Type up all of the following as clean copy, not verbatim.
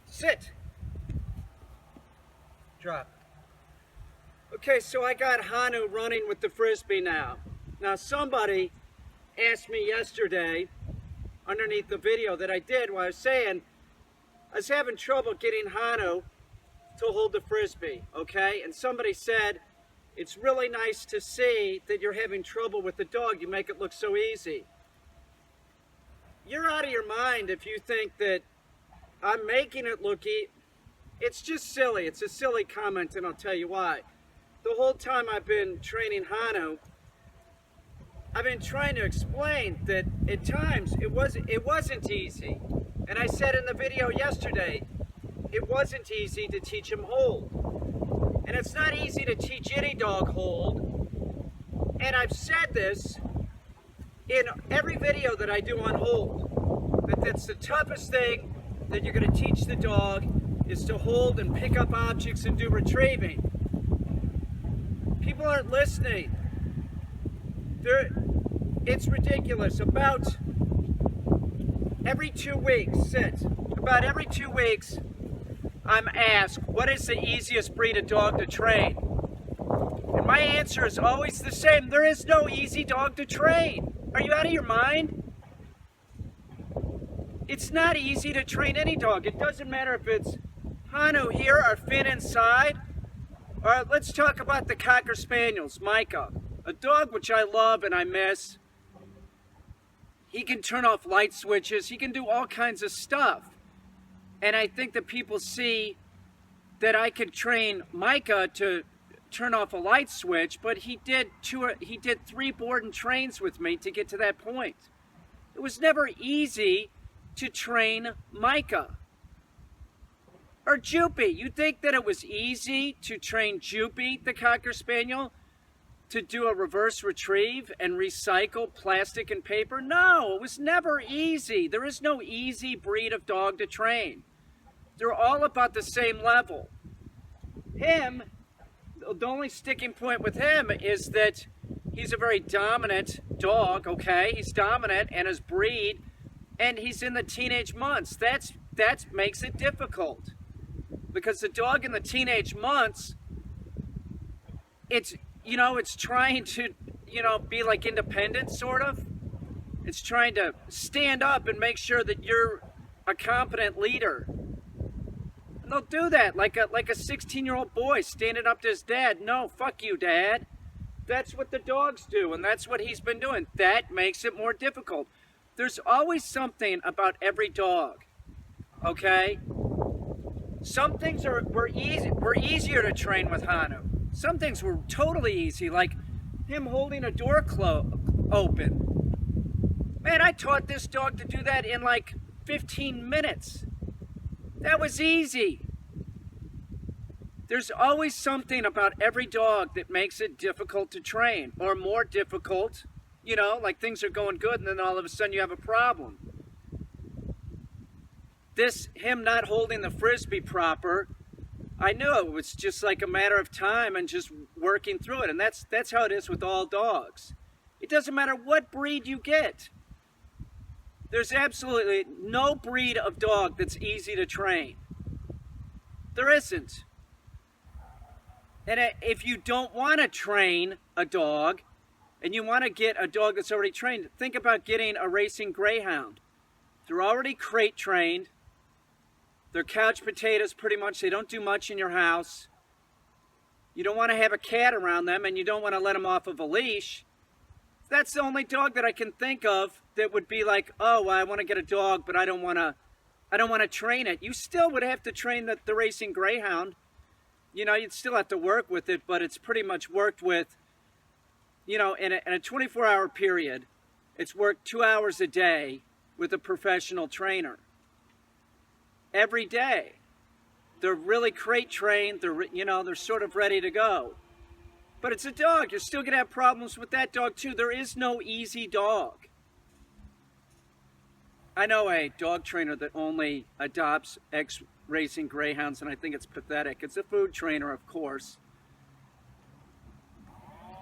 Sit. Drop. Okay, so I got Hanu running with the Frisbee now. Now somebody asked me yesterday, underneath the video that I did, where I was saying I was having trouble getting Hanu to hold the Frisbee, okay? And somebody said, it's really nice to see that you're having trouble with the dog. You make it look so easy. You're out of your mind if you think that I'm making it look easy. It's just silly. It's a silly comment, and I'll tell you why. The whole time I've been training Hanu, I've been trying to explain that at times it wasn't easy. And I said in the video yesterday, it wasn't easy to teach him hold. And it's not easy to teach any dog hold. And I've said this in every video that I do on hold, that that's the toughest thing that you're going to teach the dog is to hold and pick up objects and do retrieving. People aren't listening. It's ridiculous. About every 2 weeks, about every 2 weeks, I'm asked, what is the easiest breed of dog to train? And my answer is always the same. There is no easy dog to train. Are you out of your mind? It's not easy to train any dog. It doesn't matter if it's Hanu here or Finn inside. All right, let's talk about the Cocker Spaniels, Micah. A dog which I love and I miss. He can turn off light switches. He can do all kinds of stuff. And I think that people see that I could train Micah to turn off a light switch, but he did 3 board and trains with me to get to that point. It was never easy to train Micah. Or Joopy. You think that it was easy to train Joopy, the Cocker Spaniel, to do a reverse retrieve and recycle plastic and paper? No, it was never easy. There is no easy breed of dog to train. They're all about the same level. Him, the only sticking point with him is that he's a very dominant dog, okay? He's dominant in his breed, and he's in the teenage months. That makes it difficult. Because the dog in the teenage months, it's trying to, be like independent, sort of. It's trying to stand up and make sure that you're a competent leader. And they'll do that like a 16-year-old boy standing up to his dad. No, fuck you, Dad. That's what the dogs do, and that's what he's been doing. That makes it more difficult. There's always something about every dog, okay? Some things were easier to train with Hanu. Some things were totally easy, like him holding a door open. Man, I taught this dog to do that in like 15 minutes. That was easy. There's always something about every dog that makes it difficult to train, or more difficult, like things are going good and then all of a sudden you have a problem. Him not holding the Frisbee proper, I knew it was just like a matter of time and just working through it. And that's how it is with all dogs. It doesn't matter what breed you get. There's absolutely no breed of dog that's easy to train. There isn't. And if you don't want to train a dog and you want to get a dog that's already trained, think about getting a racing greyhound. They're already crate trained. They're couch potatoes pretty much. They don't do much in your house. You don't want to have a cat around them, and you don't want to let them off of a leash. That's the only dog that I can think of that would be like, oh, well, I want to get a dog, but I don't want to train it. You still would have to train the racing greyhound. You'd still have to work with it, but it's pretty much worked with, in a 24-hour period. It's worked 2 hours a day with a professional trainer. Every day. They're really crate trained. They're sort of ready to go. But it's a dog. You're still going to have problems with that dog too. There is no easy dog. I know a dog trainer that only adopts ex-racing greyhounds, and I think it's pathetic. It's a food trainer, of course.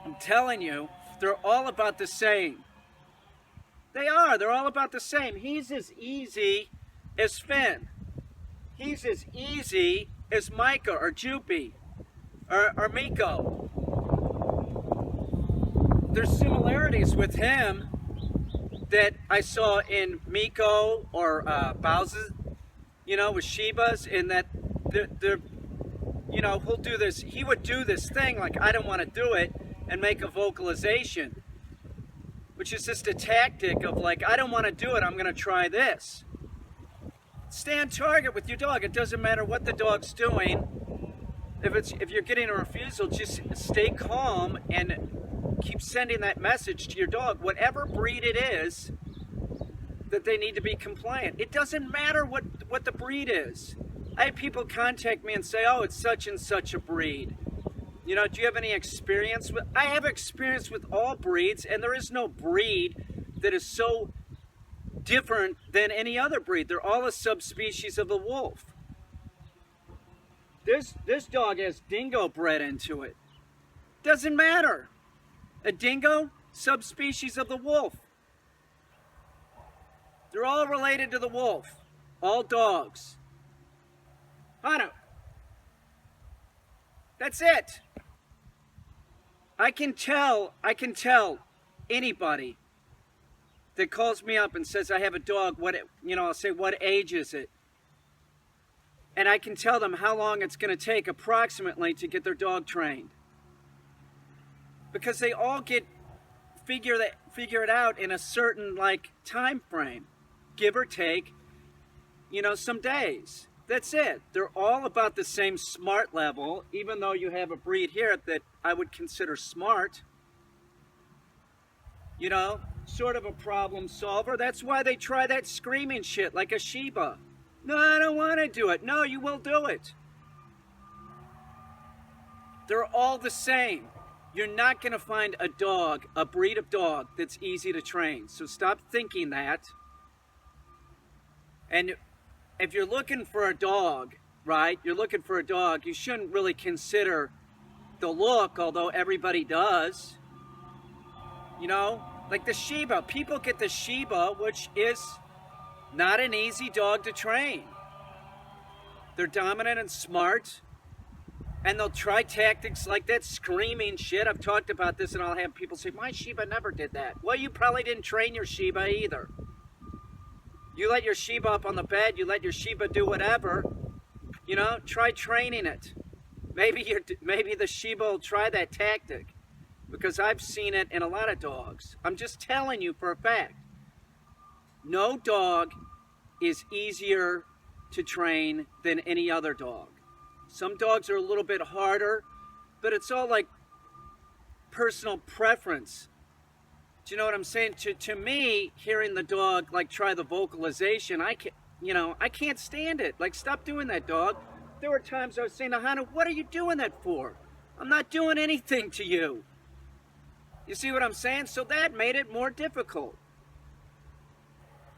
I'm telling you, they're all about the same. They are. They're all about the same. He's as easy as Finn. He's as easy as Micah or Jupy or Miko. There's similarities with him that I saw in Miko or Bowser's, with Shiba's, in that they're he'll do this. He would do this thing like, I don't want to do it, and make a vocalization, which is just a tactic of like, I don't want to do it, I'm going to try this. Stay on target with your dog. It doesn't matter what the dog's doing. If you're getting a refusal, just stay calm and keep sending that message to your dog, whatever breed it is, that they need to be compliant. It doesn't matter what the breed is. I have people contact me and say, oh, it's such and such a breed. Do you have any experience with? I have experience with all breeds, and there is no breed that is so different than any other breed. They're all a subspecies of the wolf. This dog has dingo bred into it. Doesn't matter. A dingo, subspecies of the wolf. They're all related to the wolf. All dogs. Hano. That's it. I can tell anybody that calls me up and says, I have a dog, I'll say, what age is it? And I can tell them how long it's going to take approximately to get their dog trained. Because they all figure it out in a certain time frame, give or take, some days. That's it. They're all about the same smart level, even though you have a breed here that I would consider smart. Sort of a problem solver. That's why they try that screaming shit like a Shiba. No, I don't want to do it. No, you will do it. They're all the same. You're not going to find a breed of dog that's easy to train. So stop thinking that. And if you're looking for a dog, right, you shouldn't really consider the look, although everybody does. Like the Shiba. People get the Shiba, which is not an easy dog to train. They're dominant and smart, and they'll try tactics like that screaming shit. I've talked about this, and I'll have people say, my Shiba never did that. Well, you probably didn't train your Shiba either. You let your Shiba up on the bed, you let your Shiba do whatever, try training it. Maybe the Shiba will try that tactic, because I've seen it in a lot of dogs. I'm just telling you for a fact. No dog is easier to train than any other dog. Some dogs are a little bit harder, but it's all like personal preference. Do you know what I'm saying? To me, hearing the dog try the vocalization, I can't stand it. Stop doing that, dog. There were times I was saying to Hannah, what are you doing that for? I'm not doing anything to you. You see what I'm saying? So that made it more difficult.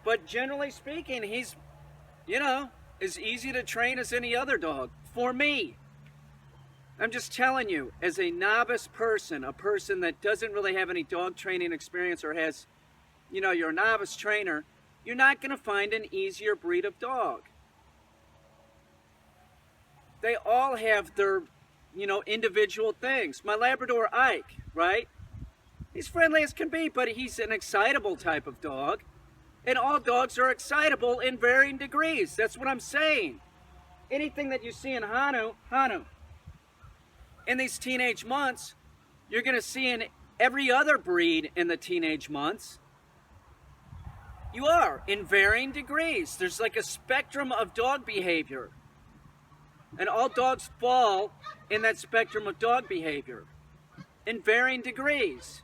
But generally speaking, he's, as easy to train as any other dog. For me. I'm just telling you, as a novice person, a person that doesn't really have any dog training experience or has, you're a novice trainer, you're not going to find an easier breed of dog. They all have their, individual things. My Labrador Ike, right? He's friendly as can be, but he's an excitable type of dog. And all dogs are excitable in varying degrees. That's what I'm saying. Anything that you see in Hanu, in these teenage months, you're going to see in every other breed in the teenage months. You are, in varying degrees. There's like a spectrum of dog behavior. And all dogs fall in that spectrum of dog behavior in varying degrees.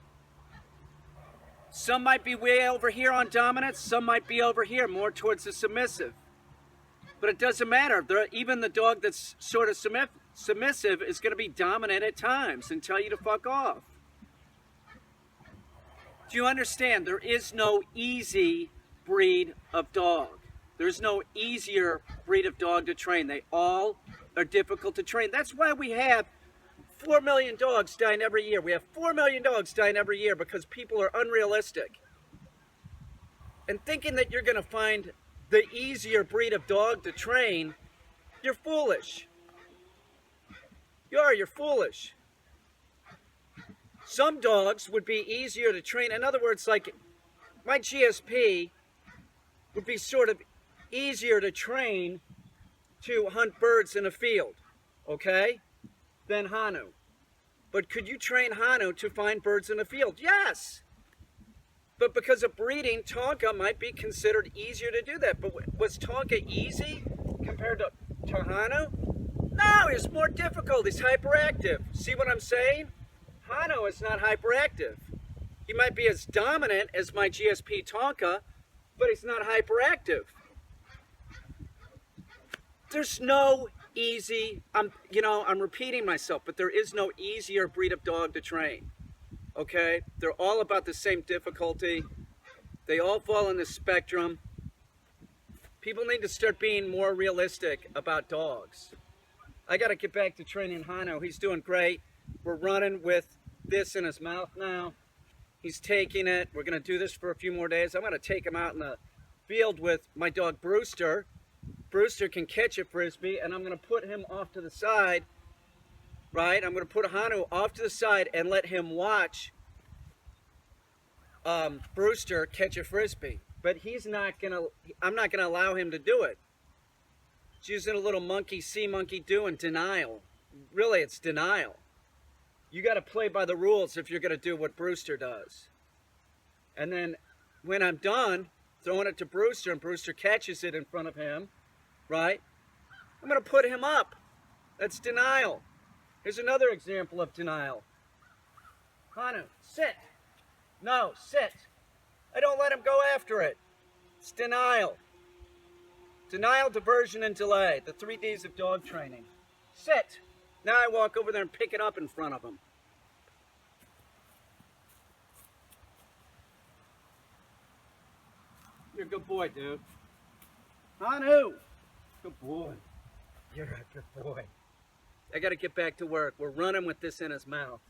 Some might be way over here on dominance, some might be over here, more towards the submissive. But it doesn't matter. Even the dog that's sort of submissive is going to be dominant at times and tell you to fuck off. Do you understand? There is no easy breed of dog. There's no easier breed of dog to train. They all are difficult to train. That's why we have 4 million dogs dying every year. We have 4 million dogs dying every year because people are unrealistic. and thinking that you're going to find the easier breed of dog to train, you're foolish. You're foolish. Some dogs would be easier to train. In other words, like my GSP would be sort of easier to train to hunt birds in a field, okay, than Hanu. But could you train Hanu to find birds in a field? Yes. But because of breeding, Tonka might be considered easier to do that. But was Tonka easy compared to Hanu? No, it's more difficult. He's hyperactive. See what I'm saying? Hanu is not hyperactive. He might be as dominant as my GSP Tonka, but he's not hyperactive. There's no easy, I'm repeating myself, but there is no easier breed of dog to train. Okay? They're all about the same difficulty. They all fall in the spectrum. People need to start being more realistic about dogs. I got to get back to training Hanu. He's doing great. We're running with this in his mouth now. He's taking it. We're going to do this for a few more days. I'm going to take him out in the field with my dog Brewster. Brewster can catch a frisbee, and I'm going to put him off to the side, right? I'm going to put Hanu off to the side and let him watch Brewster catch a frisbee. But I'm not going to allow him to do it. He's using a little monkey see, monkey do in denial. Really, it's denial. You got to play by the rules if you're going to do what Brewster does. And then when I'm done throwing it to Brewster and Brewster catches it in front of him, right? I'm going to put him up. That's denial. Here's another example of denial. Hanu, sit. No, sit. I don't let him go after it. It's denial. Denial, diversion, and delay. The 3 Ds of dog training. Sit. Now I walk over there and pick it up in front of him. You're a good boy, dude. Hanu. Good boy. You're a good boy. I got to get back to work. We're running with this in his mouth.